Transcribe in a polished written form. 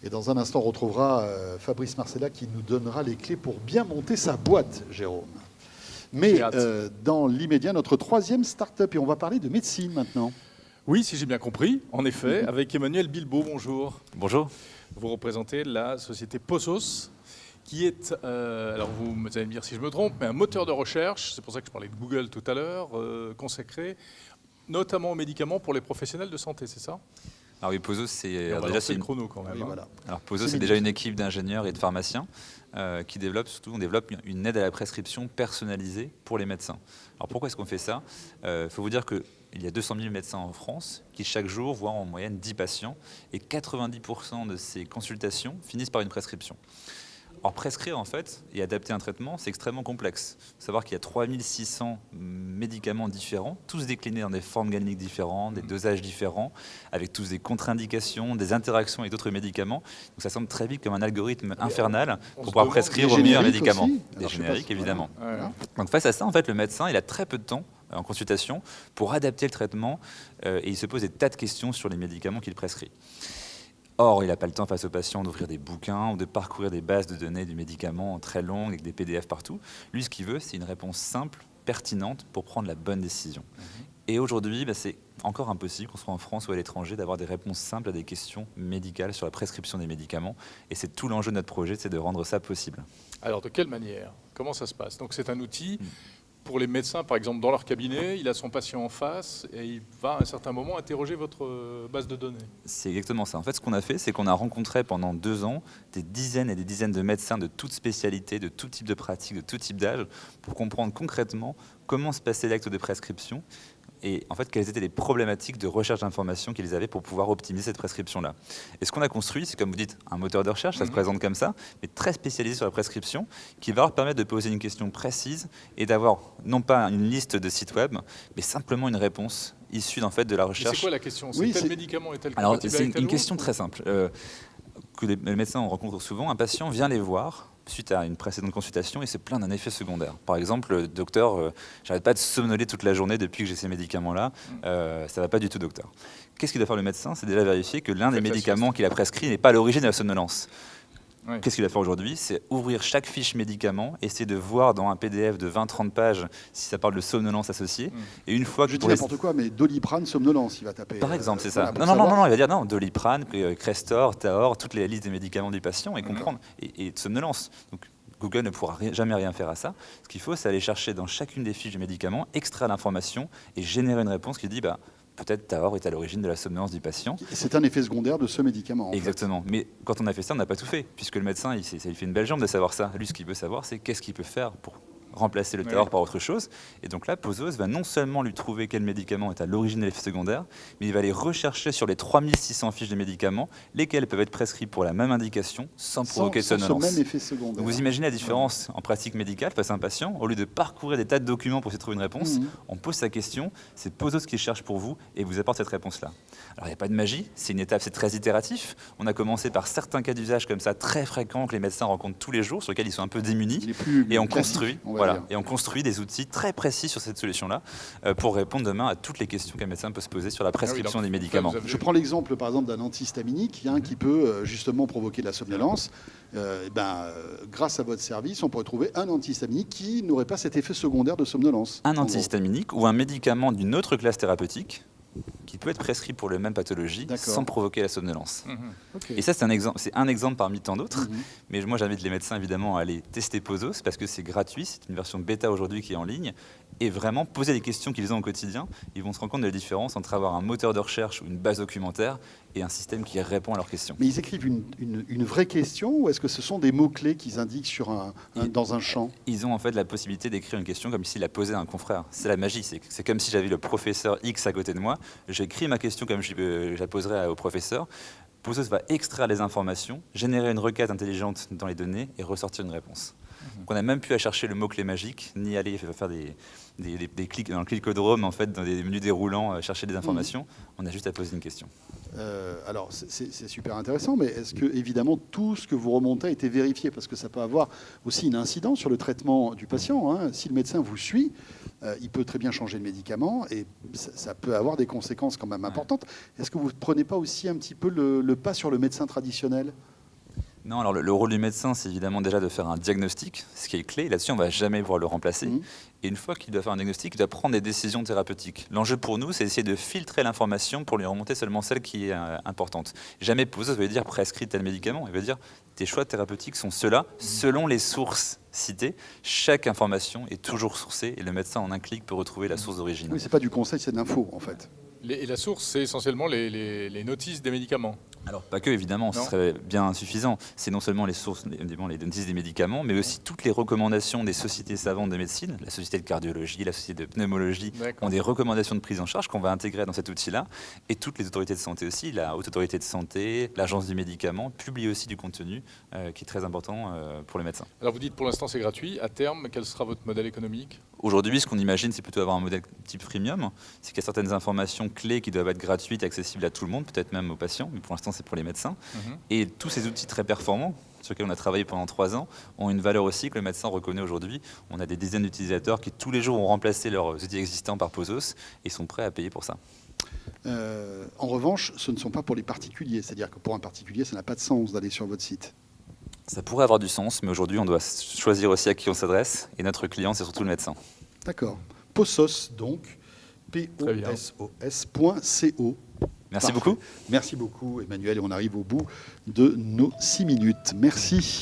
Et dans un instant, on retrouvera Fabrice Marcella qui nous donnera les clés pour bien monter sa boîte, Jérôme. Mais dans l'immédiat, notre troisième start-up, et on va parler de médecine maintenant. Oui, si j'ai bien compris, en effet, avec Emmanuel Bilbao, bonjour. Bonjour. Vous représentez la société Posos, qui est, alors vous allez me dire si je me trompe, mais un moteur de recherche, c'est pour ça que je parlais de Google tout à l'heure, consacré notamment aux médicaments pour les professionnels de santé, c'est ça? Alors oui, Posos, c'est le chrono quand même. Oui, voilà. Alors Posos, c'est déjà une équipe d'ingénieurs et de pharmaciens qui développe, surtout, on développe une aide à la prescription personnalisée pour les médecins. Alors pourquoi est-ce qu'on fait ça? Faut vous dire qu'il y a 200 000 médecins en France qui chaque jour voient en moyenne 10 patients et 90% de ces consultations finissent par une prescription. Or, prescrire, en fait, et adapter un traitement, c'est extrêmement complexe. Il faut savoir qu'il y a 3600 médicaments différents, tous déclinés dans des formes galéniques différentes, des dosages différents, avec tous des contre-indications, des interactions avec d'autres médicaments. Donc ça semble très vite comme un algorithme infernal pour pouvoir prescrire aux meilleurs médicaments. Des génériques, évidemment. Donc face à ça, en fait, le médecin, il a très peu de temps en consultation pour adapter le traitement et il se pose des tas de questions sur les médicaments qu'il prescrit. Or, il n'a pas le temps face aux patients d'ouvrir des bouquins ou de parcourir des bases de données du médicament très longues avec des PDF partout. Lui, ce qu'il veut, c'est une réponse simple, pertinente pour prendre la bonne décision. Et aujourd'hui, c'est encore impossible, qu'on soit en France ou à l'étranger, d'avoir des réponses simples à des questions médicales sur la prescription des médicaments. Et c'est tout l'enjeu de notre projet, c'est de rendre ça possible. Alors, de quelle manière? Comment ça se passe? Donc, c'est un outil pour les médecins, par exemple, dans leur cabinet, il a son patient en face et il va à un certain moment interroger votre base de données. C'est exactement ça. En fait, ce qu'on a fait, c'est qu'on a rencontré pendant 2 ans des dizaines et des dizaines de médecins de toutes spécialités, de tout type de pratique, de tout type d'âge, pour comprendre concrètement comment se passait l'acte de prescription et en fait quelles étaient les problématiques de recherche d'informations qu'ils avaient pour pouvoir optimiser cette prescription-là. Et ce qu'on a construit, c'est comme vous dites, un moteur de recherche, ça se présente comme ça, mais très spécialisé sur la prescription, qui va leur permettre de poser une question précise et d'avoir non pas une liste de sites web, mais simplement une réponse issue en fait de la recherche. C'est quoi la question? C'est tel médicament est-tel compatible? Alors avec c'est tel une autre question très simple. Que les médecins rencontrent souvent, un patient vient les voir suite à une précédente consultation et se plaint d'un effet secondaire. Par exemple, docteur, j'arrête pas de somnoler toute la journée depuis que j'ai ces médicaments-là, ça va pas du tout, docteur. Qu'est-ce qu'il doit faire le médecin? C'est déjà vérifier que l'un des médicaments qu'il a prescrit n'est pas à l'origine de la somnolence. Oui. Qu'est-ce qu'il va faire aujourd'hui? C'est ouvrir chaque fiche médicament, essayer de voir dans un PDF de 20-30 pages si ça parle de somnolence associée. Et une fois que je dis n'importe quoi, mais Doliprane, somnolence, il va taper. Par exemple, c'est ça. Non, il va dire non, Doliprane, Crestor, Taor, toutes les listes des médicaments du patient et comprendre. Et somnolence. Donc, Google ne pourra jamais rien faire à ça. Ce qu'il faut, c'est aller chercher dans chacune des fiches de médicaments, extraire l'information et générer une réponse qui dit peut-être Taor est à l'origine de la somnolence du patient. C'est un effet secondaire de ce médicament. Exactement. Mais quand on a fait ça, on n'a pas tout fait, puisque le médecin, il fait une belle jambe de savoir ça. Lui, ce qu'il veut savoir, c'est qu'est-ce qu'il peut faire pour remplacer le Taor par autre chose. Et donc là, Posos va non seulement lui trouver quel médicament est à l'origine de l'effet secondaire, mais il va aller rechercher sur les 3600 fiches de médicaments, lesquels peuvent être prescrits pour la même indication, sans provoquer de somnolence. Sans ce même effet secondaire. Donc vous imaginez la différence en pratique médicale face à un patient. Au lieu de parcourir des tas de documents pour essayer de trouver une réponse, on pose sa question, c'est Posos qui cherche pour vous et vous apporte cette réponse-là. Alors il n'y a pas de magie, c'est une étape, c'est très itératif. On a commencé par certains cas d'usage comme ça, très fréquents, que les médecins rencontrent tous les jours, sur lesquels ils sont un peu démunis, et on construit. Voilà, et on construit des outils très précis sur cette solution-là pour répondre demain à toutes les questions qu'un médecin peut se poser sur la prescription des médicaments. Je prends l'exemple par exemple d'un antihistaminique qui peut justement provoquer de la somnolence. Grâce à votre service, on pourrait trouver un antihistaminique qui n'aurait pas cet effet secondaire de somnolence. Un antihistaminique ou un médicament d'une autre classe thérapeutique qui peut être prescrit pour la même pathologie sans provoquer la somnolence. Et ça, c'est un exemple parmi tant d'autres. Mais moi, j'invite les médecins évidemment à aller tester Posos parce que c'est gratuit, c'est une version bêta aujourd'hui qui est en ligne. Et vraiment poser les questions qu'ils ont au quotidien, ils vont se rendre compte de la différence entre avoir un moteur de recherche ou une base documentaire et un système qui répond à leurs questions. Mais ils écrivent une vraie question ou est-ce que ce sont des mots-clés qu'ils indiquent dans un champ? Ils ont en fait la possibilité d'écrire une question comme s'ils la posaient à un confrère. C'est la magie, c'est comme si j'avais le professeur X à côté de moi, j'écris ma question comme je la poserais au professeur. Posos va extraire les informations, générer une requête intelligente dans les données et ressortir une réponse. Donc on n'a même plus à chercher le mot-clé magique, ni aller faire des clics dans le clicodrome, en fait, dans des menus déroulants, chercher des informations. On a juste à poser une question. Alors, c'est super intéressant, mais est-ce que, évidemment, tout ce que vous remontez a été vérifié? Parce que ça peut avoir aussi une incidence sur le traitement du patient. Si le médecin vous suit, il peut très bien changer de médicament et ça peut avoir des conséquences quand même importantes. Est-ce que vous ne prenez pas aussi un petit peu le pas sur le médecin traditionnel? Non, alors le rôle du médecin, c'est évidemment déjà de faire un diagnostic, ce qui est clé. Là-dessus, on ne va jamais pouvoir le remplacer. Et une fois qu'il doit faire un diagnostic, il doit prendre des décisions thérapeutiques. L'enjeu pour nous, c'est d'essayer de filtrer l'information pour lui remonter seulement celle qui est importante. Jamais poser, ça veut dire prescrit tel médicament. Il veut dire tes choix thérapeutiques sont ceux-là, selon les sources citées. Chaque information est toujours sourcée et le médecin, en un clic, peut retrouver la source d'origine. Oui, c'est pas du conseil, c'est de l'info, en fait. Et la source, c'est essentiellement les notices des médicaments. Alors, pas que, évidemment, ce Non. serait bien insuffisant. C'est non seulement les sources, les notices des médicaments, mais aussi toutes les recommandations des sociétés savantes de médecine, la société de cardiologie, la société de pneumologie, D'accord. ont des recommandations de prise en charge qu'on va intégrer dans cet outil-là. Et toutes les autorités de santé aussi, la Haute Autorité de Santé, l'Agence du médicament, publient aussi du contenu qui est très important pour les médecins. Alors vous dites pour l'instant c'est gratuit. À terme, quel sera votre modèle économique? Aujourd'hui, ce qu'on imagine, c'est plutôt avoir un modèle type premium. C'est qu'il y a certaines informations clés qui doivent être gratuites, accessibles à tout le monde, peut-être même aux patients, mais pour l'instant, c'est pour les médecins. Et tous ces outils très performants, sur lesquels on a travaillé pendant 3 ans, ont une valeur aussi que le médecin reconnaît aujourd'hui. On a des dizaines d'utilisateurs qui, tous les jours, ont remplacé leurs outils existants par Posos et sont prêts à payer pour ça. En revanche, ce ne sont pas pour les particuliers. C'est-à-dire que pour un particulier, ça n'a pas de sens d'aller sur votre site. Ça pourrait avoir du sens, mais aujourd'hui, on doit choisir aussi à qui on s'adresse. Et notre client, c'est surtout le médecin. D'accord. Posos, donc, posos.co. Merci Parfait. beaucoup. Merci beaucoup, Emmanuel. Et on arrive au bout de nos 6 minutes. Merci.